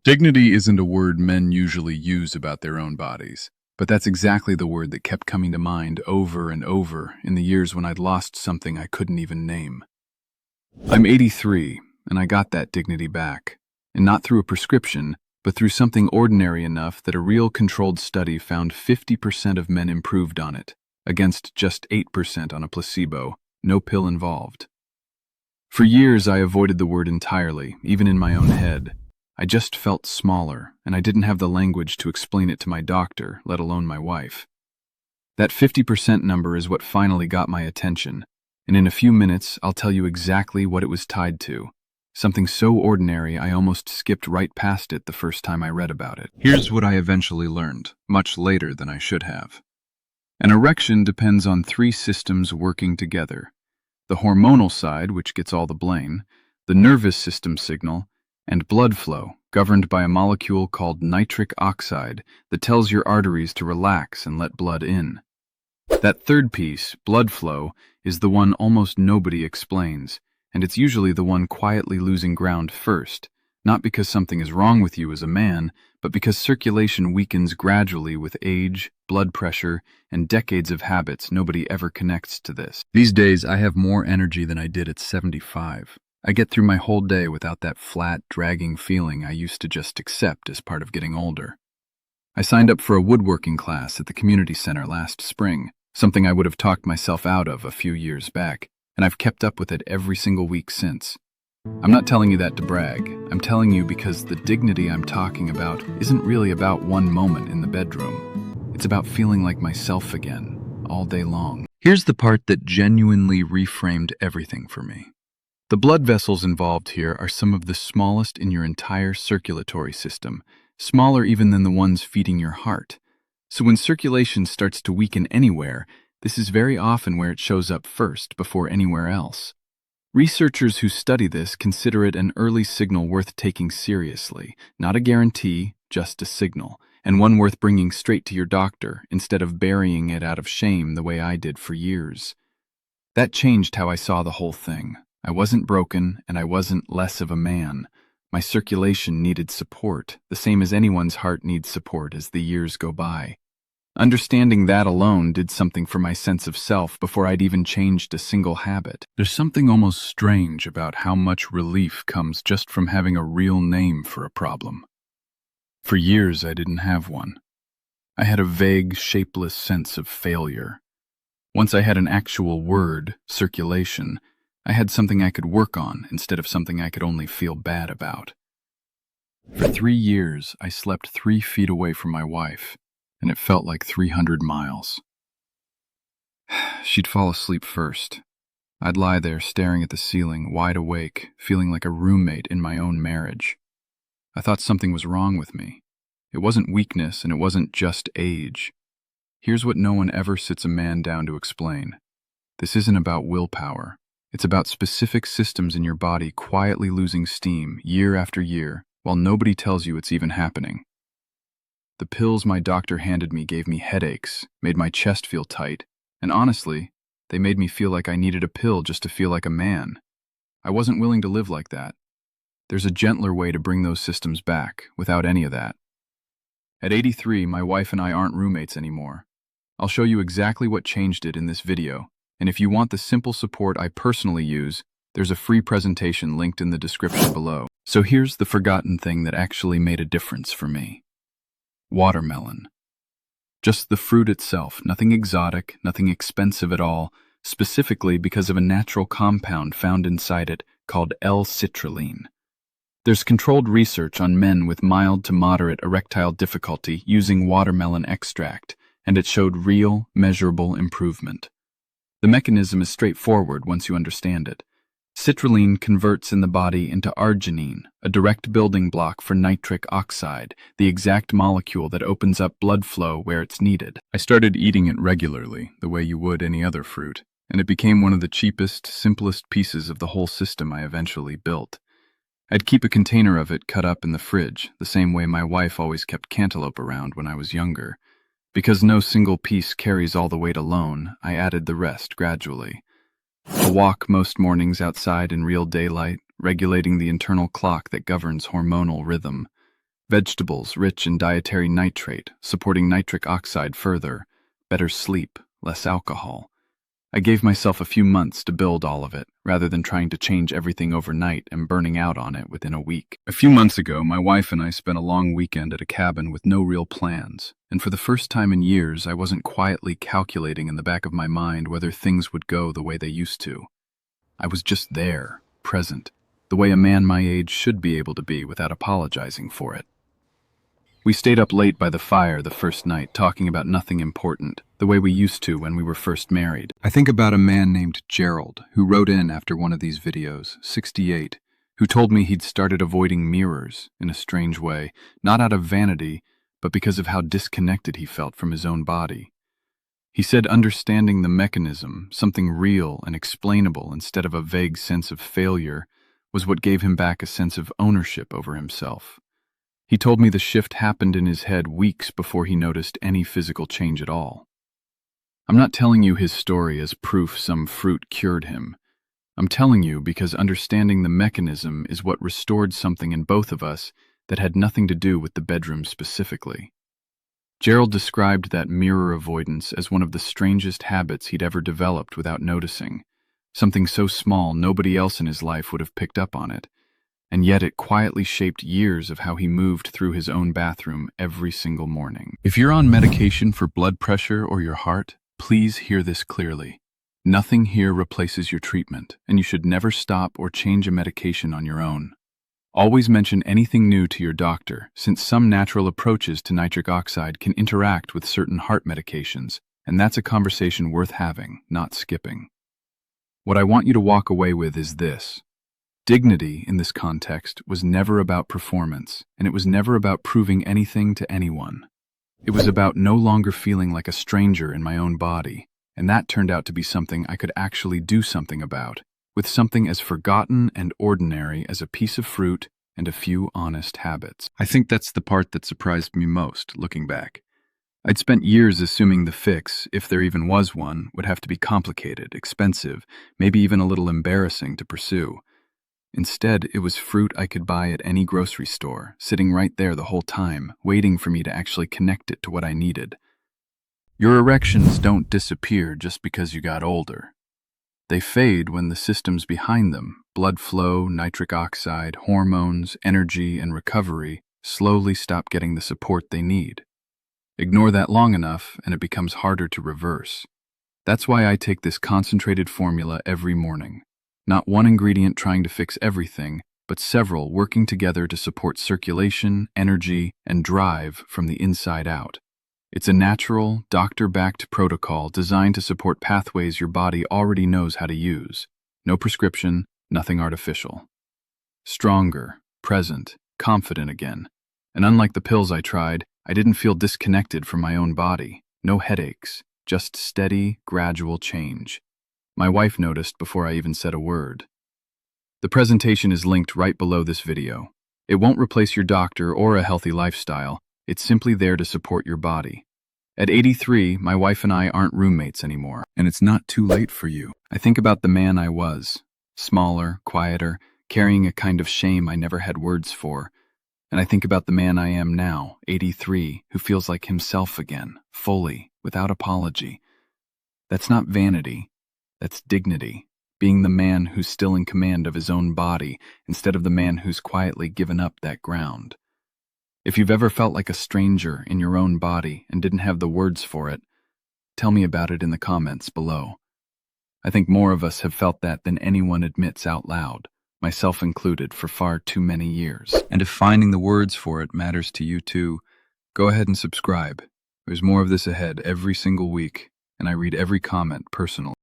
Dignity isn't a word men usually use about their own bodies, but that's exactly the word that kept coming to mind over and over in the years when I'd lost something I couldn't even name. I'm 83, and I got that dignity back, and not through a prescription, but through something ordinary enough that a real controlled study found 50% of men improved on it, against just 8% on a placebo, no pill involved. For years I avoided the word entirely, even in my own head. I just felt smaller, and I didn't have the language to explain it to my doctor, let alone my wife. That 50% number is what finally got my attention, and in a few minutes I'll tell you exactly what it was tied to. Something so ordinary I almost skipped right past it the first time I read about it. Here's what I eventually learned, much later than I should have. An erection depends on three systems working together: the hormonal side, which gets all the blame, the nervous system signal, and blood flow, governed by a molecule called nitric oxide that tells your arteries to relax and let blood in. That third piece, blood flow, is the one almost nobody explains, and it's usually the one quietly losing ground first, not because something is wrong with you as a man, but because circulation weakens gradually with age, blood pressure, and decades of habits nobody ever connects to this. These days, I have more energy than I did at 75. I get through my whole day without that flat, dragging feeling I used to just accept as part of getting older. I signed up for a woodworking class at the community center last spring, something I would have talked myself out of a few years back, and I've kept up with it every single week since. I'm not telling you that to brag. I'm telling you because the dignity I'm talking about isn't really about one moment in the bedroom. It's about feeling like myself again, all day long. Here's the part that genuinely reframed everything for me. The blood vessels involved here are some of the smallest in your entire circulatory system, smaller even than the ones feeding your heart. So when circulation starts to weaken anywhere, this is very often where it shows up first, before anywhere else. Researchers who study this consider it an early signal worth taking seriously, not a guarantee, just a signal, and one worth bringing straight to your doctor instead of burying it out of shame the way I did for years. That changed how I saw the whole thing. I wasn't broken, and I wasn't less of a man. My circulation needed support, the same as anyone's heart needs support as the years go by. Understanding that alone did something for my sense of self before I'd even changed a single habit. There's something almost strange about how much relief comes just from having a real name for a problem. For years, I didn't have one. I had a vague, shapeless sense of failure. Once I had an actual word, circulation, I had something I could work on instead of something I could only feel bad about. For 3 years, I slept 3 feet away from my wife, and it felt like 300 miles. She'd fall asleep first. I'd lie there staring at the ceiling, wide awake, feeling like a roommate in my own marriage. I thought something was wrong with me. It wasn't weakness, and it wasn't just age. Here's what no one ever sits a man down to explain. This isn't about willpower. It's about specific systems in your body quietly losing steam year after year while nobody tells you it's even happening. The pills my doctor handed me gave me headaches, made my chest feel tight, and honestly, they made me feel like I needed a pill just to feel like a man. I wasn't willing to live like that. There's a gentler way to bring those systems back, without any of that. At 83, my wife and I aren't roommates anymore. I'll show you exactly what changed it in this video. And if you want the simple support I personally use, there's a free presentation linked in the description below. So here's the forgotten thing that actually made a difference for me. Watermelon. Just the fruit itself, nothing exotic, nothing expensive at all, specifically because of a natural compound found inside it called L-citrulline. There's controlled research on men with mild to moderate erectile difficulty using watermelon extract, and it showed real, measurable improvement. The mechanism is straightforward once you understand it. Citrulline converts in the body into arginine, a direct building block for nitric oxide, the exact molecule that opens up blood flow where it's needed. I started eating it regularly, the way you would any other fruit, and it became one of the cheapest, simplest pieces of the whole system I eventually built. I'd keep a container of it cut up in the fridge, the same way my wife always kept cantaloupe around when I was younger. Because no single piece carries all the weight alone, I added the rest gradually. A walk most mornings outside in real daylight, regulating the internal clock that governs hormonal rhythm. Vegetables rich in dietary nitrate, supporting nitric oxide further, better sleep, less alcohol. I gave myself a few months to build all of it, rather than trying to change everything overnight and burning out on it within a week. A few months ago, my wife and I spent a long weekend at a cabin with no real plans, and for the first time in years, I wasn't quietly calculating in the back of my mind whether things would go the way they used to. I was just there, present, the way a man my age should be able to be without apologizing for it. We stayed up late by the fire the first night, talking about nothing important, the way we used to when we were first married. I think about a man named Gerald, who wrote in after one of these videos, 68, who told me he'd started avoiding mirrors, in a strange way, not out of vanity, but because of how disconnected he felt from his own body. He said understanding the mechanism, something real and explainable instead of a vague sense of failure, was what gave him back a sense of ownership over himself. He told me the shift happened in his head weeks before he noticed any physical change at all. I'm not telling you his story as proof some fruit cured him. I'm telling you because understanding the mechanism is what restored something in both of us that had nothing to do with the bedroom specifically. Gerald described that mirror avoidance as one of the strangest habits he'd ever developed without noticing, something so small nobody else in his life would have picked up on it. And yet it quietly shaped years of how he moved through his own bathroom every single morning. If you're on medication for blood pressure or your heart, please hear this clearly. Nothing here replaces your treatment, and you should never stop or change a medication on your own. Always mention anything new to your doctor, since some natural approaches to nitric oxide can interact with certain heart medications, and that's a conversation worth having, not skipping. What I want you to walk away with is this. Dignity, in this context, was never about performance, and it was never about proving anything to anyone. It was about no longer feeling like a stranger in my own body, and that turned out to be something I could actually do something about, with something as forgotten and ordinary as a piece of fruit and a few honest habits. I think that's the part that surprised me most, looking back. I'd spent years assuming the fix, if there even was one, would have to be complicated, expensive, maybe even a little embarrassing to pursue. Instead, it was fruit I could buy at any grocery store, sitting right there the whole time, waiting for me to actually connect it to what I needed. Your erections don't disappear just because you got older. They fade when the systems behind them, blood flow, nitric oxide, hormones, energy, and recovery, slowly stop getting the support they need. Ignore that long enough, and it becomes harder to reverse. That's why I take this concentrated formula every morning. Not one ingredient trying to fix everything, but several working together to support circulation, energy, and drive from the inside out. It's a natural, doctor-backed protocol designed to support pathways your body already knows how to use. No prescription, nothing artificial. Stronger, present, confident again. And unlike the pills I tried, I didn't feel disconnected from my own body. No headaches, just steady, gradual change. My wife noticed before I even said a word. The presentation is linked right below this video. It won't replace your doctor or a healthy lifestyle. It's simply there to support your body. At 83, my wife and I aren't roommates anymore, and it's not too late for you. I think about the man I was, smaller, quieter, carrying a kind of shame I never had words for. And I think about the man I am now, 83, who feels like himself again, fully, without apology. That's not vanity. That's dignity, being the man who's still in command of his own body instead of the man who's quietly given up that ground. If you've ever felt like a stranger in your own body and didn't have the words for it, tell me about it in the comments below. I think more of us have felt that than anyone admits out loud, myself included, for far too many years. And if finding the words for it matters to you too, go ahead and subscribe. There's more of this ahead every single week, and I read every comment personally.